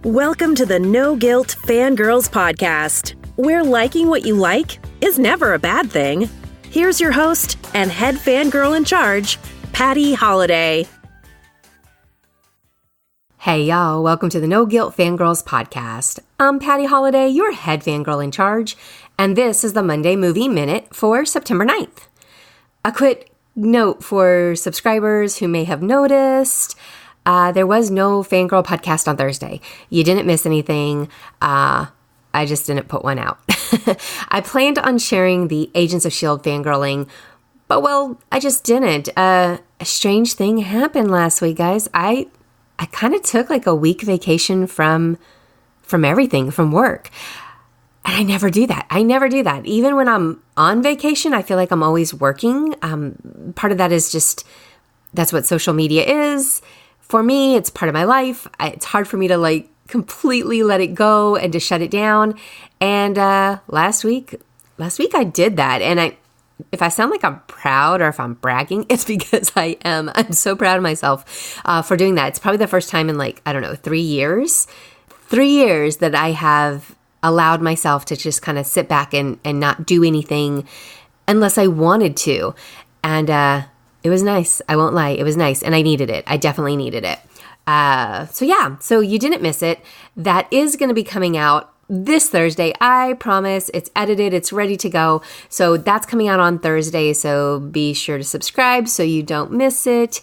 Welcome to the No Guilt Fangirls podcast, where liking what you like is never a bad thing. Here's your host and head fangirl in charge, Patty Holiday. Hey y'all, welcome to the No Guilt Fangirls podcast. I'm Patty Holiday, your head fangirl in charge, and this is the Monday Movie Minute for September 9th. A quick note for subscribers who may have noticed, there was no Fangirl podcast on Thursday. You didn't miss anything. I just didn't put one out. I planned on sharing the Agents of S.H.I.E.L.D. fangirling, but well, I just didn't. A strange thing happened last week, guys. I kind of took like a week vacation from everything, from work. And I never do that. Even when I'm on vacation, I feel like I'm always working. Part of that is just, that's what social media is. For me, it's part of my life. It's hard for me to like completely let it go and to shut it down. And last week I did that. And if I sound like I'm proud or if I'm bragging, it's because I am. I'm so proud of myself for doing that. It's probably the first time in 3 years. 3 years that I have allowed myself to just kind of sit back and not do anything unless I wanted to. And it was nice. I won't lie. It was nice. And I needed it. I definitely needed it. So you didn't miss it. That is going to be coming out this Thursday. I promise. It's edited. It's ready to go. So that's coming out on Thursday. So be sure to subscribe so you don't miss it.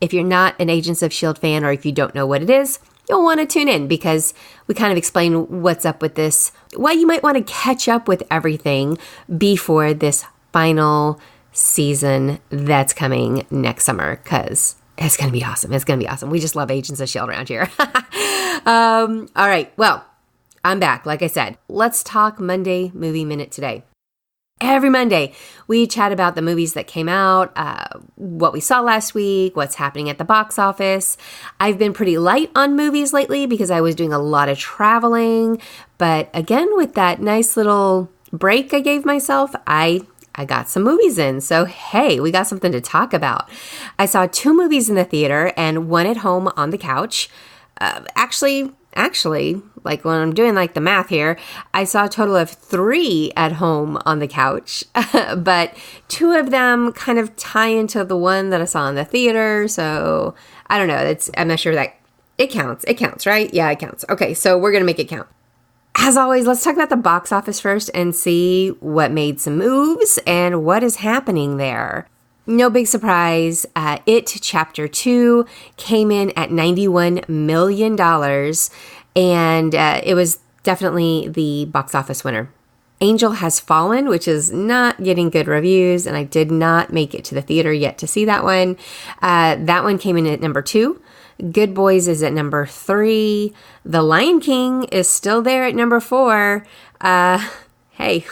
If you're not an Agents of S.H.I.E.L.D. fan or if you don't know what it is, you'll want to tune in because we kind of explain what's up with this, why you might want to catch up with everything before this final season that's coming next summer, because it's going to be awesome. It's going to be awesome. We just love Agents of S.H.I.E.L.D. around here. All right. Well, I'm back. Like I said, let's talk Monday Movie Minute today. Every Monday, we chat about the movies that came out, what we saw last week, what's happening at the box office. I've been pretty light on movies lately because I was doing a lot of traveling. But again, with that nice little break I gave myself, I got some movies in. So, hey, we got something to talk about. I saw 2 movies in the theater and 1 at home on the couch. Actually, like when I'm doing like the math here, I saw a total of 3 at home on the couch, but 2 of them kind of tie into the one that I saw in the theater. So I don't know. I'm not sure that it counts. It counts, right? Yeah, it counts. Okay. So we're going to make it count. As always, let's talk about the box office first and see what made some moves and what is happening there. No big surprise. It Chapter 2 came in at $91 million, and it was definitely the box office winner. Angel Has Fallen, which is not getting good reviews, and I did not make it to the theater yet to see that one. That one came in at number 2. Good Boys is at number 3. The Lion King is still there at number 4. Hey,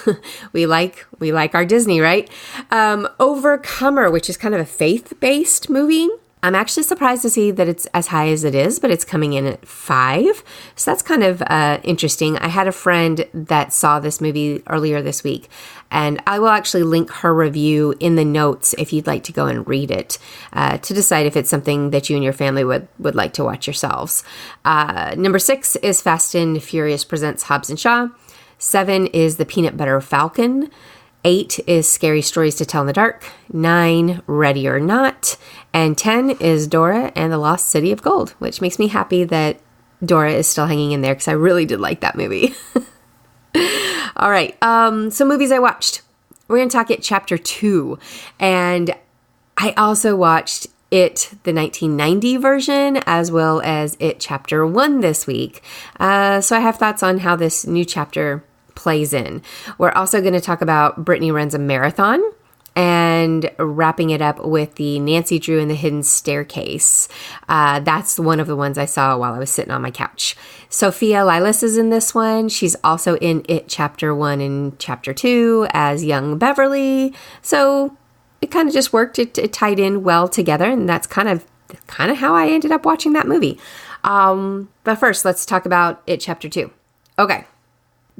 we like our Disney, right? Overcomer, which is kind of a faith-based movie. I'm actually surprised to see that it's as high as it is, but it's coming in at 5. So that's kind of interesting. I had a friend that saw this movie earlier this week, and I will actually link her review in the notes if you'd like to go and read it to decide if it's something that you and your family would like to watch yourselves. Number 6 is Fast and Furious Presents Hobbs and Shaw. 7 is The Peanut Butter Falcon. 8 is Scary Stories to Tell in the Dark. 9, Ready or Not. And 10 is Dora and the Lost City of Gold, which makes me happy that Dora is still hanging in there because I really did like that movie. All right, so movies I watched. We're going to talk It Chapter 2. And I also watched It, the 1990 version, as well as It Chapter 1 this week. So I have thoughts on how this new chapter plays in. We're also going to talk about Brittany Runs a Marathon and wrapping it up with the Nancy Drew and the Hidden Staircase. That's one of the ones I saw while I was sitting on my couch. Sophia Lilas is in this one. She's also in It Chapter 1 and Chapter 2 as young Beverly. So it kind of just worked. It tied in well together, and that's kind of how I ended up watching that movie. But first, let's talk about It Chapter 2. Okay.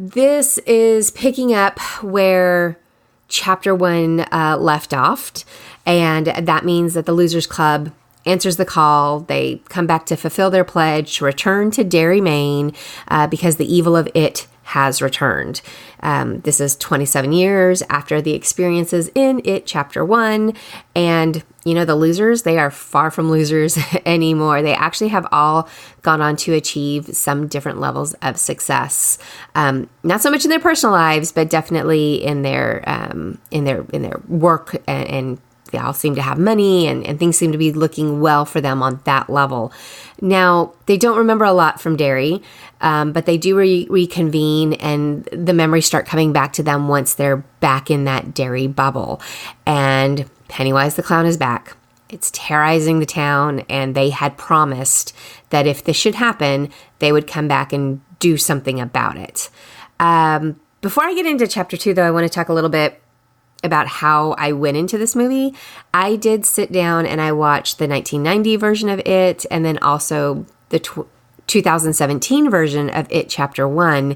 This is picking up where Chapter 1 left off, and that means that the Losers Club answers the call. They come back to fulfill their pledge to return to Derry, Maine, because the evil of it has returned. This is 27 years after the experiences in It Chapter 1. And, the losers, they are far from losers anymore. They actually have all gone on to achieve some different levels of success. Not so much in their personal lives, but definitely in their work, and they all seem to have money, and things seem to be looking well for them on that level. Now, they don't remember a lot from Derry, but they do reconvene, and the memories start coming back to them once they're back in that Derry bubble. And Pennywise the Clown is back. It's terrorizing the town, and they had promised that if this should happen, they would come back and do something about it. Before I get into Chapter 2, though, I want to talk a little bit about how I went into this movie. I did sit down and I watched the 1990 version of It, and then also the 2017 version of It Chapter 1,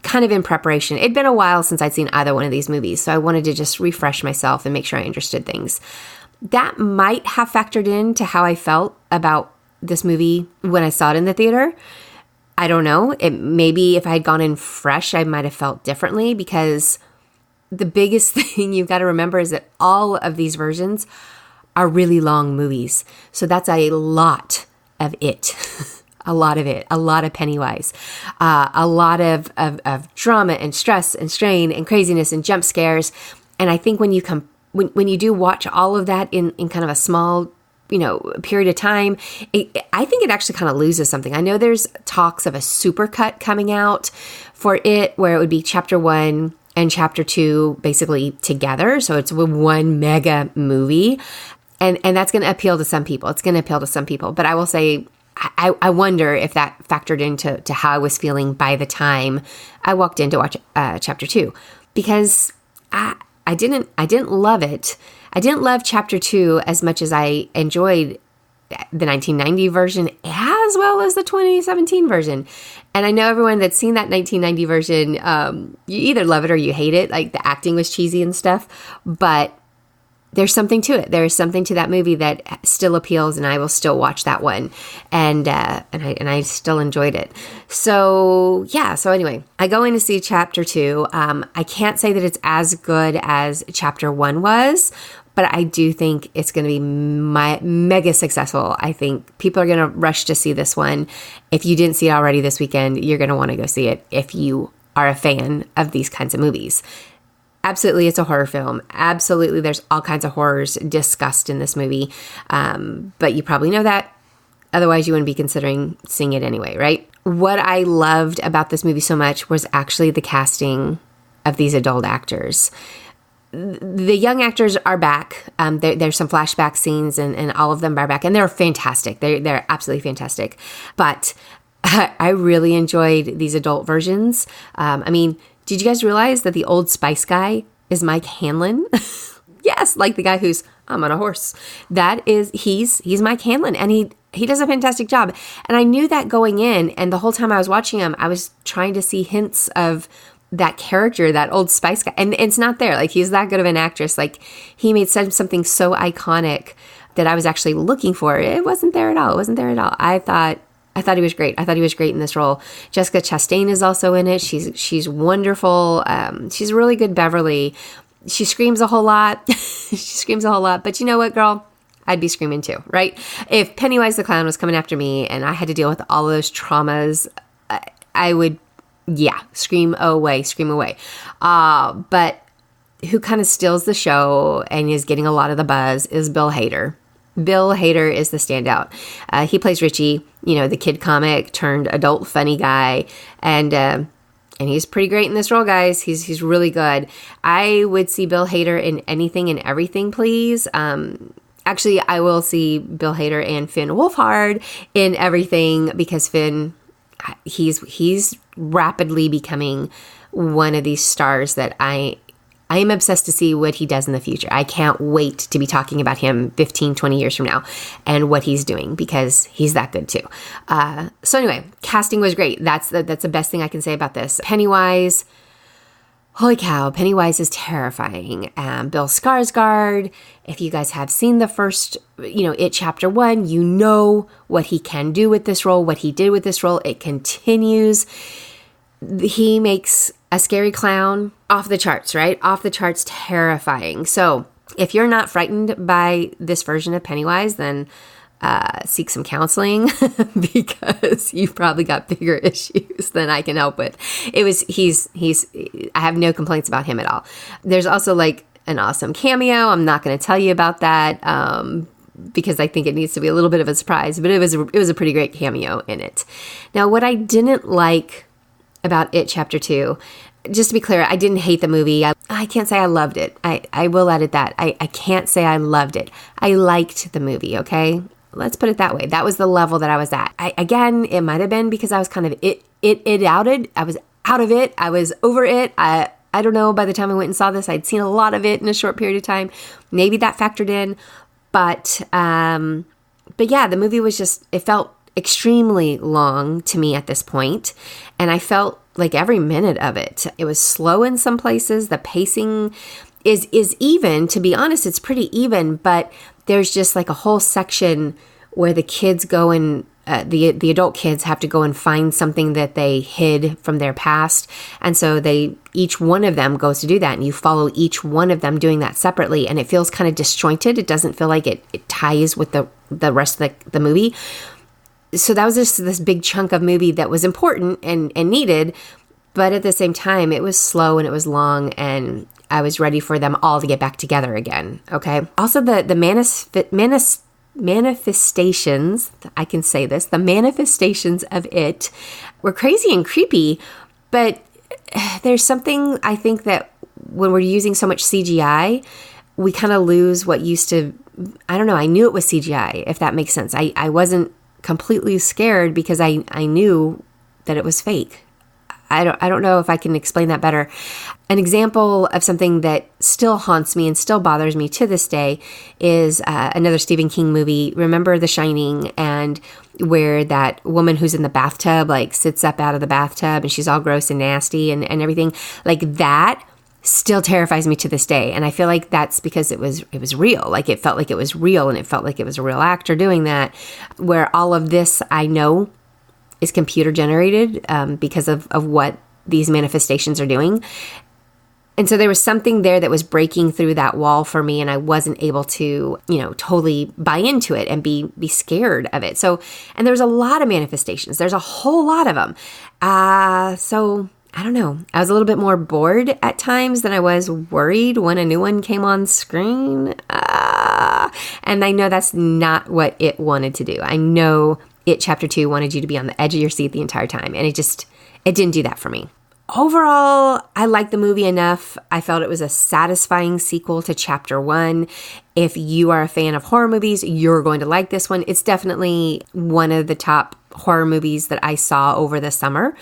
kind of in preparation. It'd been a while since I'd seen either one of these movies, so I wanted to just refresh myself and make sure I understood things. That might have factored into how I felt about this movie when I saw it in the theater. I don't know. Maybe if I had gone in fresh, I might have felt differently, because the biggest thing you've got to remember is that all of these versions are really long movies. So that's a lot of it. A lot of it. A lot of Pennywise. A lot of drama and stress and strain and craziness and jump scares. And I think when you do watch all of that in kind of a small period of time, I think it actually kind of loses something. I know there's talks of a supercut coming out for it, where it would be Chapter 1 and Chapter 2 basically together. So it's one mega movie. And that's going to appeal to some people. It's going to appeal to some people. But I will say, I wonder if that factored into how I was feeling by the time I walked in to watch Chapter 2. Because I didn't love it. I didn't love Chapter 2 as much as I enjoyed the 1990 version as well as the 2017 version. And I know everyone that's seen that 1990 version, you either love it or you hate it. Like, the acting was cheesy and stuff, but there's something to it. There's something to that movie that still appeals, and I will still watch that one. And I still enjoyed it. So yeah. So anyway, I go in to see Chapter 2. I can't say that it's as good as Chapter 1 was, but I do think it's going to be mega successful. I think people are going to rush to see this one. If you didn't see it already this weekend, you're going to want to go see it if you are a fan of these kinds of movies. Absolutely, it's a horror film. Absolutely, there's all kinds of horrors discussed in this movie. But you probably know that. Otherwise, you wouldn't be considering seeing it anyway, right? What I loved about this movie so much was actually the casting of these adult actors. The young actors are back. There's some flashback scenes, and all of them are back. And they're fantastic. They're absolutely fantastic. But I really enjoyed these adult versions. Did you guys realize that the Old Spice guy is Mike Hanlon? Yes, like the guy who's, I'm on a horse. He's Mike Hanlon, and he does a fantastic job. And I knew that going in, and the whole time I was watching him, I was trying to see hints of that character, that Old Spice guy. And it's not there. Like, he's that good of an actress. Like, he made something so iconic that I was actually looking for. It wasn't there at all. I thought he was great. I thought he was great in this role. Jessica Chastain is also in it. She's wonderful. She's a really good Beverly. She screams a whole lot. But you know what, girl? I'd be screaming too, right? If Pennywise the Clown was coming after me and I had to deal with all of those traumas, I would, scream away. But who kind of steals the show and is getting a lot of the buzz is Bill Hader. Bill Hader is the standout. He plays Richie, the kid comic turned adult funny guy. And he's pretty great in this role, guys. He's really good. I would see Bill Hader in anything and everything, please. Actually, I will see Bill Hader and Finn Wolfhard in everything, because Finn, he's rapidly becoming one of these stars that I am obsessed to see what he does in the future. I can't wait to be talking about him 15, 20 years from now and what he's doing, because he's that good too. So anyway, casting was great. That's the best thing I can say about this. Pennywise, Holy cow, Pennywise is terrifying. Bill Skarsgård, if you guys have seen the first, It Chapter 1, you know what he can do with this role, what he did with this role. It continues. He makes a scary clown off the charts, right? Off the charts, terrifying. So if you're not frightened by this version of Pennywise, then seek some counseling because you've probably got bigger issues than I can help with. I have no complaints about him at all. There's also like an awesome cameo. I'm not going to tell you about that because I think it needs to be a little bit of a surprise, but it was a pretty great cameo in it. Now, what I didn't like about It Chapter 2, just to be clear, I didn't hate the movie. I can't say I loved it. I will edit that. I can't say I loved it. I liked the movie, okay? Let's put it that way. That was the level that I was at. Again, it might have been because I was kind of outed. I was out of it. I was over it. I don't know. By the time I went and saw this, I'd seen a lot of it in a short period of time. Maybe that factored in. But yeah, the movie was just, it felt extremely long to me at this point. And I felt like every minute of it. It was slow in some places. The pacing is even. To be honest, it's pretty even, but there's just like a whole section where the kids go and the adult kids have to go and find something that they hid from their past. And so each one of them goes to do that, and you follow each one of them doing that separately. And it feels kind of disjointed. It doesn't feel like it ties with the rest of the movie. So that was just this big chunk of movie that was important and needed. But at the same time, it was slow and it was long, and I was ready for them all to get back together again. Okay. Also, the manifestations, I can say this, the manifestations of it were crazy and creepy, but there's something I think that when we're using so much CGI, we kind of lose what used to, I don't know, I knew it was CGI, if that makes sense. I wasn't completely scared because I knew that it was fake. I don't know if I can explain that better. An example of something that still haunts me and still bothers me to this day is another Stephen King movie. Remember The Shining, and where that woman who's in the bathtub like sits up out of the bathtub and she's all gross and nasty and everything like that still terrifies me to this day. And I feel like that's because it was real. Like it felt like it was real, and it felt like it was a real actor doing that, where all of this I know is computer generated because of what these manifestations are doing. And so there was something there that was breaking through that wall for me, and I wasn't able to, totally buy into it and be scared of it. So, and there's a lot of manifestations. There's a whole lot of them. So I don't know. I was a little bit more bored at times than I was worried when a new one came on screen. And I know that's not what it wanted to do. I know It Chapter 2 wanted you to be on the edge of your seat the entire time. And it didn't do that for me. Overall, I liked the movie enough. I felt it was a satisfying sequel to Chapter 1. If you are a fan of horror movies, you're going to like this one. It's definitely one of the top horror movies that I saw over the summer.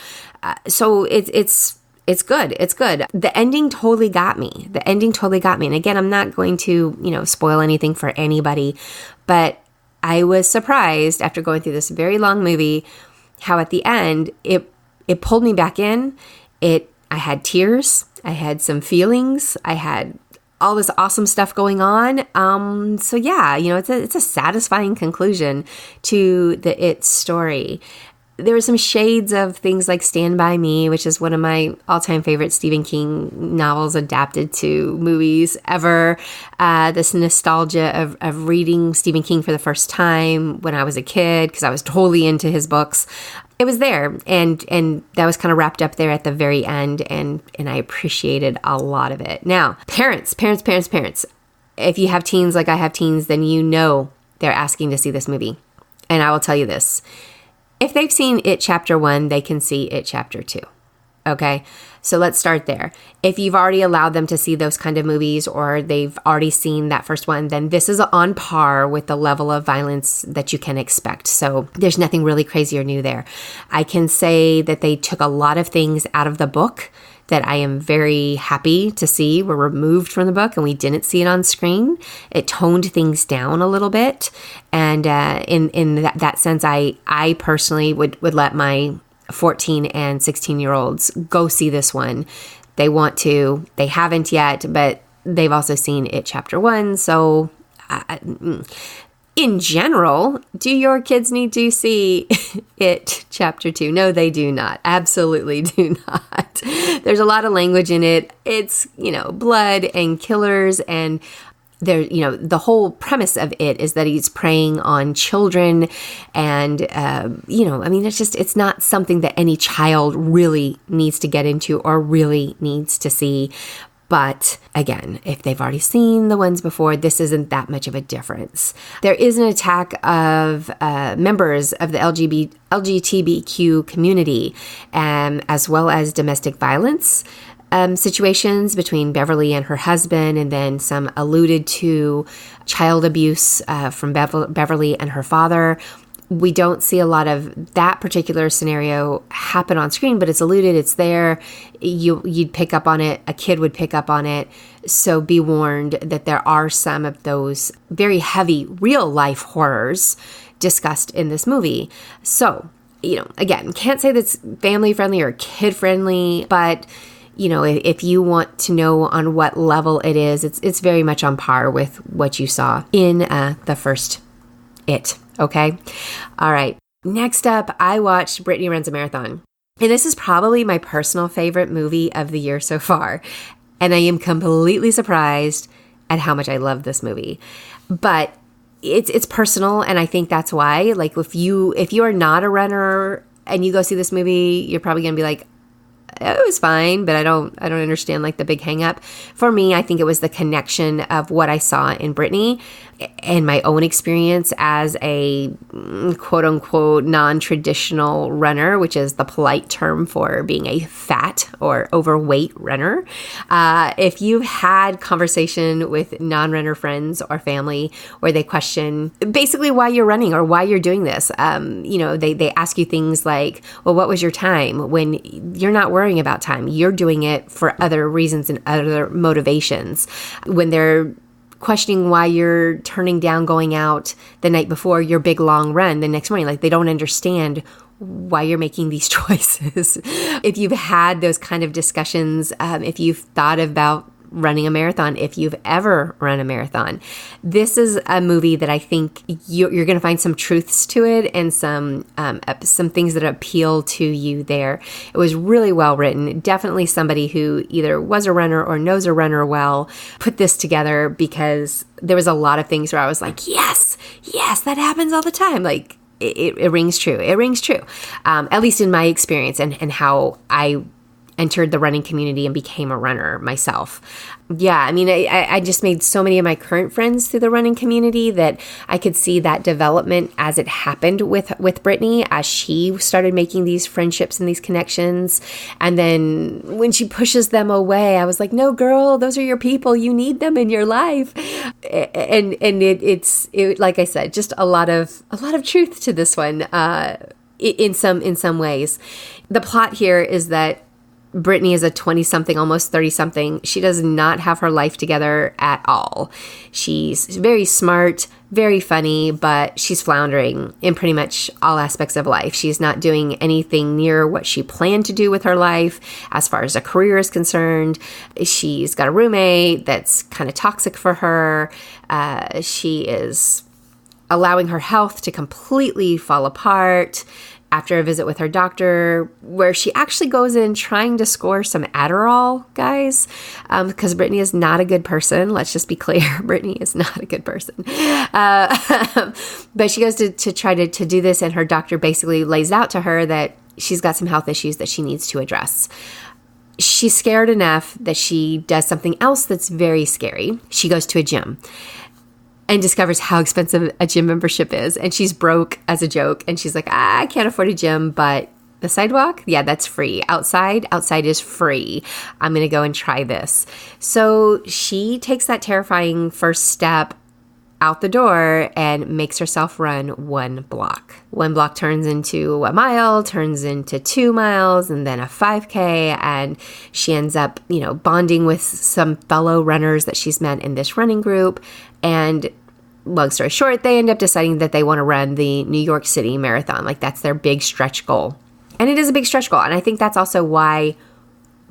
So it's good. It's good. The ending totally got me. And again, I'm not going to, spoil anything for anybody, but I was surprised after going through this very long movie how at the end it pulled me back in. I had tears. I had some feelings. I had all this awesome stuff going on. So yeah, it's a satisfying conclusion to the It story. There were some shades of things like Stand By Me, which is one of my all-time favorite Stephen King novels adapted to movies ever. This nostalgia of reading Stephen King for the first time when I was a kid, because I was totally into his books. It was there, and that was kind of wrapped up there at the very end, and I appreciated a lot of it. Now, parents. If you have teens like I have teens, then they're asking to see this movie. And I will tell you this. If they've seen It Chapter 1, they can see It Chapter 2. Okay? So let's start there. If you've already allowed them to see those kind of movies, or they've already seen that first one, then this is on par with the level of violence that you can expect. So there's nothing really crazy or new there. I can say that they took a lot of things out of the book that I am very happy to see were removed from the book, and we didn't see it on screen. It toned things down a little bit. And in that sense, I personally would let my 14 and 16-year-olds go see this one, They want to. They haven't yet, but they've also seen It Chapter 1. So in general, do your kids need to see It Chapter 2? No, they do not. Absolutely do not. There's a lot of language in it. It's, blood and killers, and there, the whole premise of it is that he's preying on children, and, it's not something that any child really needs to get into or really needs to see. But again, if they've already seen the ones before, this isn't that much of a difference. There is an attack of members of the LGBTQ community, as well as domestic violence situations between Beverly and her husband, and then some alluded to child abuse from Beverly and her father. We don't see a lot of that particular scenario happen on screen, but it's alluded, it's there. You'd pick up on it. A kid would pick up on it. So be warned that there are some of those very heavy real life horrors discussed in this movie. So, again, can't say that's family friendly or kid friendly, but if you want to know on what level it is, it's very much on par with what you saw in the first It. Okay. All right. Next up, I watched Brittany Runs a Marathon. And this is probably my personal favorite movie of the year so far. And I am completely surprised at how much I love this movie. But it's personal, and I think that's why. Like, if you are not a runner and you go see this movie, you're probably going to be like, it was fine, but I don't understand like the big hang up. For me, I think it was the connection of what I saw in Brittany and my own experience as a quote unquote non-traditional runner, which is the polite term for being a fat or overweight runner. If you've had conversation with non-runner friends or family where they question basically why you're running or why you're doing this, they ask you things like, well, what was your time? When you're not worrying about time, you're doing it for other reasons and other motivations. When they're questioning why you're turning down going out the night before your big long run the next morning, like they don't understand why you're making these choices. If you've had those kind of discussions, if you've thought about running a marathon, if you've ever run a marathon, this is a movie that I think you're going to find some truths to it and some things that appeal to you there. It was really well written. Definitely somebody who either was a runner or knows a runner well put this together, because there was a lot of things where I was like, yes, that happens all the time. Like it rings true. It rings true. At least in my experience and how I entered the running community and became a runner myself. Yeah, I mean, I just made so many of my current friends through the running community that I could see that development as it happened with Brittany, as she started making these friendships and these connections. And then when she pushes them away, I was like, no, girl, those are your people. You need them in your life. And it's like I said, just a lot of truth to this one in some ways. The plot here is that Brittany is a 20-something, almost 30-something. She does not have her life together at all. She's very smart, very funny, but she's floundering in pretty much all aspects of life. She's not doing anything near what she planned to do with her life as far as a career is concerned. She's got a roommate that's kind of toxic for her. She is allowing her health to completely fall apart after a visit with her doctor, where she actually goes in trying to score some Adderall, guys, because Brittany is not a good person. Let's just be clear. Brittany is not a good person. But she goes to try to do this, and her doctor basically lays out to her that she's got some health issues that she needs to address. She's scared enough that she does something else that's very scary. She goes to a gym and discovers how expensive a gym membership is. And she's broke as a joke. And she's like, I can't afford a gym, but the sidewalk, yeah, that's free. Outside is free. I'm going to go and try this. So she takes that terrifying first step out the door and makes herself run 1 block. 1 block turns into a mile, turns into 2 miles, and then a 5K. And she ends up, bonding with some fellow runners that she's met in this running group. And long story short, they end up deciding that they want to run the New York City Marathon. Like, that's their big stretch goal. And it is a big stretch goal. And I think that's also why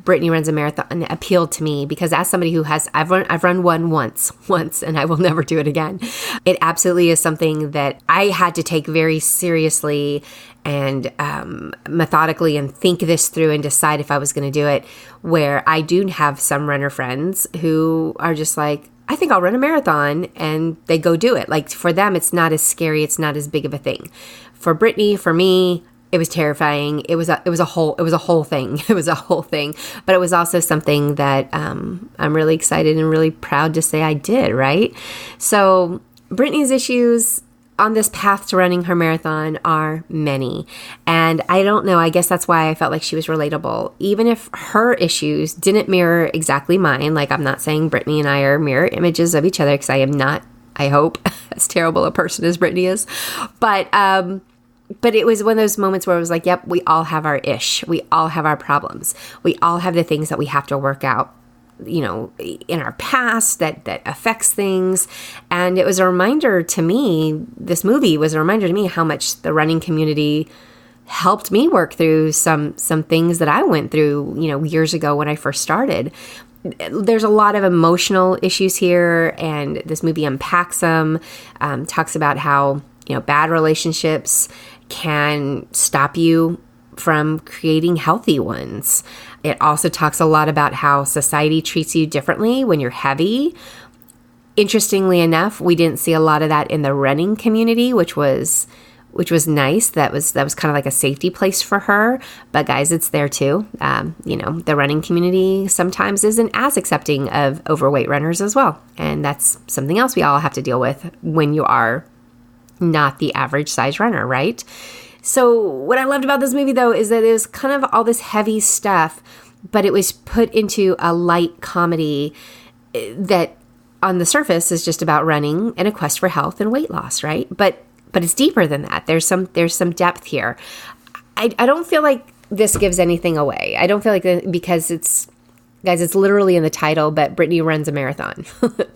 Brittany Runs a Marathon appealed to me because as somebody who I've run one once, and I will never do it again. It absolutely is something that I had to take very seriously and methodically and think this through and decide if I was going to do it, where I do have some runner friends who are just like, I think I'll run a marathon, and they go do it. Like for them, it's not as scary. It's not as big of a thing. For Brittany, for me, it was terrifying. It was a whole thing. It was a whole thing, but it was also something that I'm really excited and really proud to say I did, right? So Brittany's issues on this path to running her marathon are many. And I don't know, I guess that's why I felt like she was relatable. Even if her issues didn't mirror exactly mine, like I'm not saying Brittany and I are mirror images of each other, because I am not, I hope, as terrible a person as Brittany is. But it was one of those moments where it was like, yep, we all have our ish. We all have our problems. We all have the things that we have to work out, you know, in our past that affects things. And it was a reminder to me, this movie was a reminder to me how much the running community helped me work through some things that I went through, you know, years ago when I first started. There's a lot of emotional issues here, and this movie unpacks them, talks about how, you know, bad relationships can stop you from creating healthy ones. It also talks a lot about how society treats you differently when you're heavy. Interestingly enough, we didn't see a lot of that in the running community, which was nice. That was kind of like a safety place for her. But guys, it's there too. You know, the running community sometimes isn't as accepting of overweight runners as well. And that's something else we all have to deal with when you are not the average size runner, right? So what I loved about this movie, though, is that it was kind of all this heavy stuff, but it was put into a light comedy that on the surface is just about running and a quest for health and weight loss, right? But it's deeper than that. There's some depth here. I don't feel like this gives anything away. I don't feel like because it's literally in the title, but Brittany runs a marathon.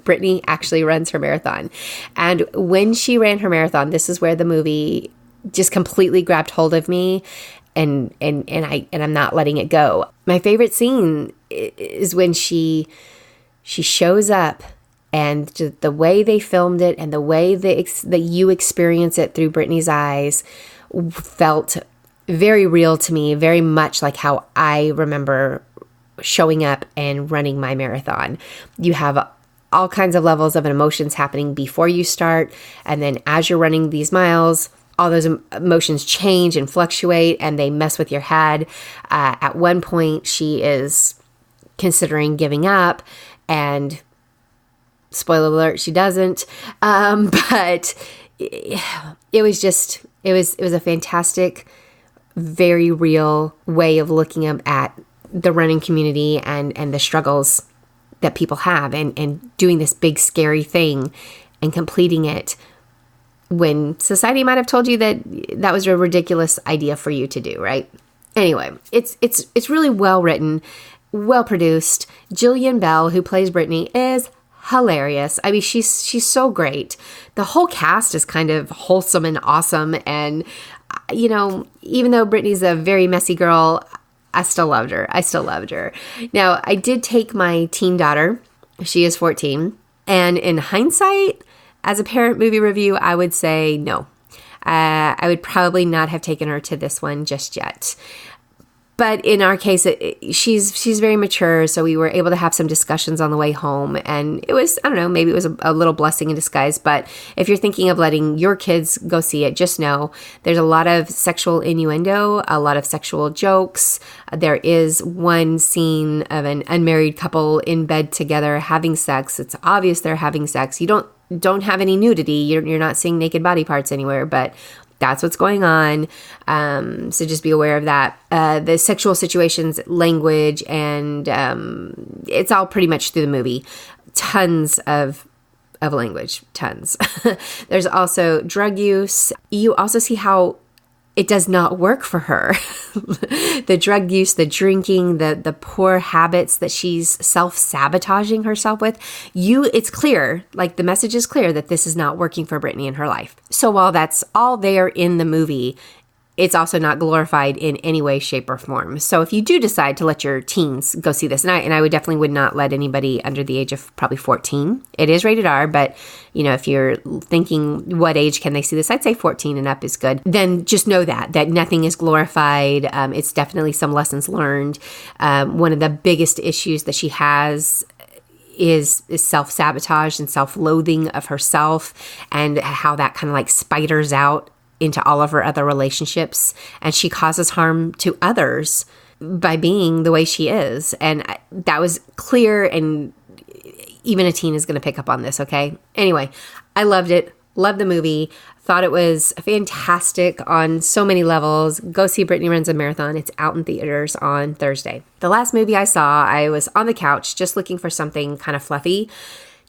Brittany actually runs her marathon. And when she ran her marathon, this is where the movie just completely grabbed hold of me, and I'm not letting it go. My favorite scene is when she shows up, and the way they filmed it and the way that you experience it through Brittany's eyes felt very real to me, very much like how I remember showing up and running my marathon. You have all kinds of levels of emotions happening before you start, and then as you're running these miles, all those emotions change and fluctuate, and they mess with your head. At one point, she is considering giving up, and spoiler alert, she doesn't. But it was a fantastic, very real way of looking at the running community and the struggles that people have, and doing this big scary thing and completing it when society might have told you that was a ridiculous idea for you to do, right? Anyway, it's really well written, well produced. Jillian Bell, who plays Brittany, is hilarious. I mean, she's so great. The whole cast is kind of wholesome and awesome, and you know, even though Brittany's a very messy girl, I still loved her. Now, I did take my teen daughter. She is 14, and in hindsight, as a parent movie review, I would say no. I would probably not have taken her to this one just yet. But in our case, she's very mature, so we were able to have some discussions on the way home. And it was, I don't know, maybe it was a little blessing in disguise. But if you're thinking of letting your kids go see it, just know there's a lot of sexual innuendo, a lot of sexual jokes. There is one scene of an unmarried couple in bed together having sex. It's obvious they're having sex. You don't have any nudity. You're not seeing naked body parts anywhere, but that's what's going on. So just be aware of that. The sexual situations, language, and it's all pretty much through the movie. Tons of language, tons. There's also drug use. You also see how it does not work for her. The drug use, the drinking, the poor habits that she's self-sabotaging herself with. It's clear, like the message is clear that this is not working for Brittany in her life. So while that's all there in the movie, it's also not glorified in any way, shape, or form. So if you do decide to let your teens go see this, and I would not let anybody under the age of probably 14. It is rated R, but if you're thinking what age can they see this, I'd say 14 and up is good. Then just know that nothing is glorified. It's definitely some lessons learned. One of the biggest issues that she has is self-sabotage and self-loathing of herself, and how that kind of like spiders out into all of her other relationships, and she causes harm to others by being the way she is. And that was clear, and even a teen is going to pick up on this, okay? Anyway, I loved it. Loved the movie. Thought it was fantastic on so many levels. Go see Brittany Runs a Marathon. It's out in theaters on Thursday. The last movie I saw, I was on the couch just looking for something kind of fluffy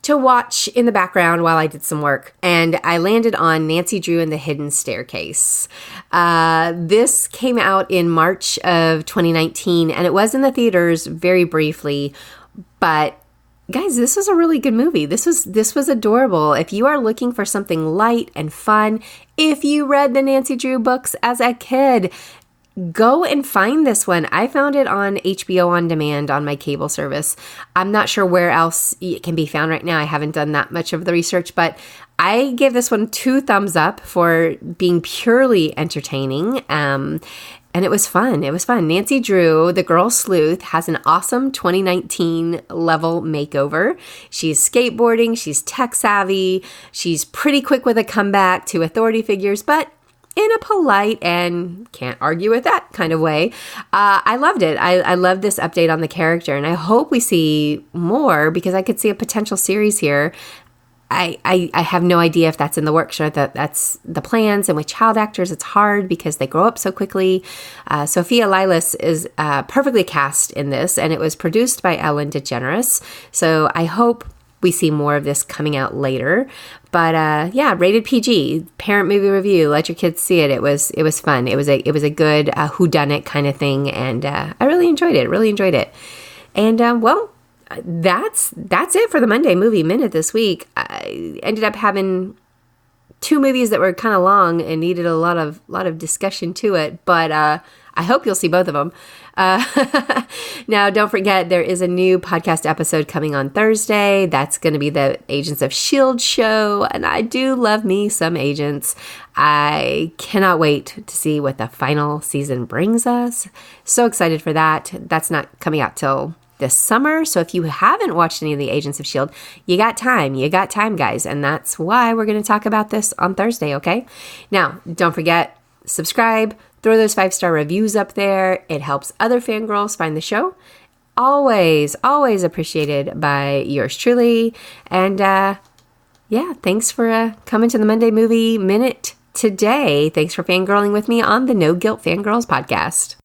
to watch in the background while I did some work. And I landed on Nancy Drew and the Hidden Staircase. This came out in March of 2019, and it was in the theaters very briefly. But guys, this was a really good movie. This was adorable. If you are looking for something light and fun, if you read the Nancy Drew books as a kid, go and find this one. I found it on HBO On Demand on my cable service. I'm not sure where else it can be found right now. I haven't done that much of the research, but I gave this one 2 thumbs up for being purely entertaining. And it was fun. It was fun. Nancy Drew, the girl sleuth, has an awesome 2019 level makeover. She's skateboarding. She's tech savvy. She's pretty quick with a comeback to authority figures, but in a polite and can't argue with that kind of way. I loved it. I loved this update on the character, and I hope we see more, because I could see a potential series here. I have no idea if that's in the works or that's the plans. And with child actors, it's hard because they grow up so quickly. Sophia Lilas is perfectly cast in this, and it was produced by Ellen DeGeneres. So I hope we see more of this coming out later. But yeah, rated PG, parent movie review. Let your kids see it. It was fun. It was a good whodunit kind of thing, and I really enjoyed it. Really enjoyed it. And well, that's it for the Monday Movie Minute this week. I ended up having 2 movies that were kind of long and needed a lot of discussion to it, but I hope you'll see both of them. Now, don't forget, there is a new podcast episode coming on Thursday. That's going to be the Agents of S.H.I.E.L.D. show, and I do love me some Agents. I cannot wait to see what the final season brings us. So excited for that. That's not coming out till this summer. So if you haven't watched any of the Agents of S.H.I.E.L.D., you got time. You got time, guys. And that's why we're going to talk about this on Thursday, okay? Now, don't forget, subscribe, throw those 5-star reviews up there. It helps other fangirls find the show. Always, always appreciated by yours truly. And yeah, thanks for coming to the Monday Movie Minute today. Thanks for fangirling with me on the No Guilt Fangirls podcast.